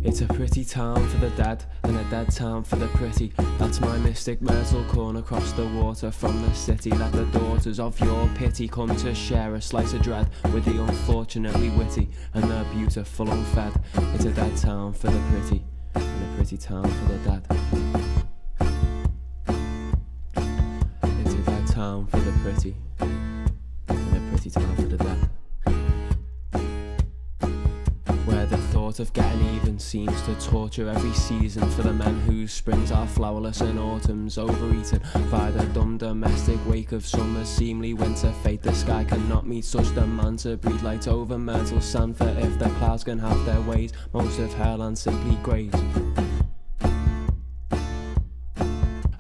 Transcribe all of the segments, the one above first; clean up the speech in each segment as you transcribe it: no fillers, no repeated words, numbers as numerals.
It's a pretty town for the dead, and a dead town for the pretty. That's my mystic Myrtle Corner across the water from the city. Let the daughters of your pity come to share a slice of dread with the unfortunately witty and the beautiful unfed. It's a dead town for the pretty, and a pretty town for the dead. It's a dead town for the pretty, and a pretty town for the dead. Where the thought of getting even seems to torture every season for the men whose springs are flowerless and autumns overeaten by the dumb domestic wake of summer's seemly winter fate. The sky cannot meet such demand to breathe light over Myrtle sand, for if the clouds can have their ways, most of her land simply graze.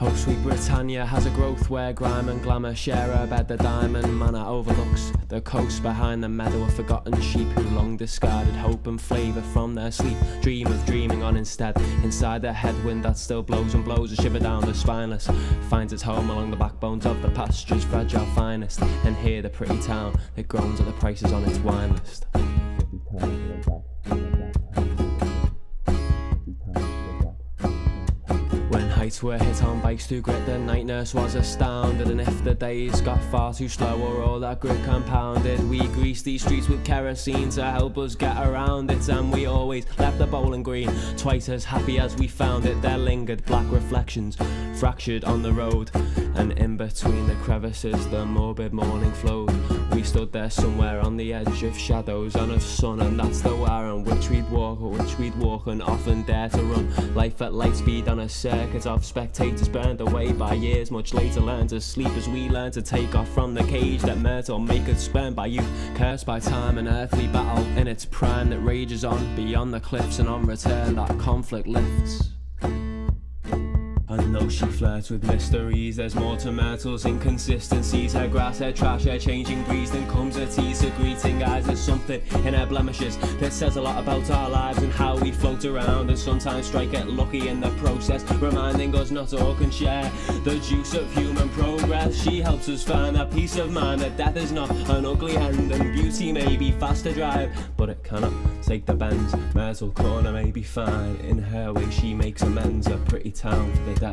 Oh, sweet Britannia has a growth where grime and glamour share a bed. The diamond manor overlooks the coast behind the meadow of forgotten sheep who long discarded hope and flavour from their sleep. Dream of dreaming on instead. Inside the headwind that still blows and blows a shiver down the spineless, finds its home along the backbones of the pasture's fragile finest. And here the pretty town that groans at the prices on its wine list. Heights were hit on bikes to grit, the night nurse was astounded. And if the days got far too slow or all that grit compounded, we greased these streets with kerosene to help us get around it. And we always left the bowling green twice as happy as we found it. There lingered black reflections fractured on the road, and in between the crevices the morbid morning flowed. We stood there somewhere on the edge of shadows and of sun, and that's the wire on which we'd walk and often dare to run. Life at light speed on a circuit of spectators burned away by years much later, learn to sleep as we learn to take off from the cage that Myrtle maketh spurned by youth, cursed by time and earthly battle in its prime that rages on beyond the cliffs, and on return that conflict lifts. And though she flirts with mysteries, there's more to Myrtle's inconsistencies. Her grass, her trash, her changing breeze, then comes her tease, her greeting eyes. There's something in her blemishes that says a lot about our lives and how we float around, and sometimes strike it lucky in the process, reminding us not all can share the juice of human progress. She helps us find that peace of mind, that death is not an ugly end, and beauty may be fast to drive, but it cannot take the bends. Myrtle Corner may be fine, in her way she makes amends. A pretty town for the dead.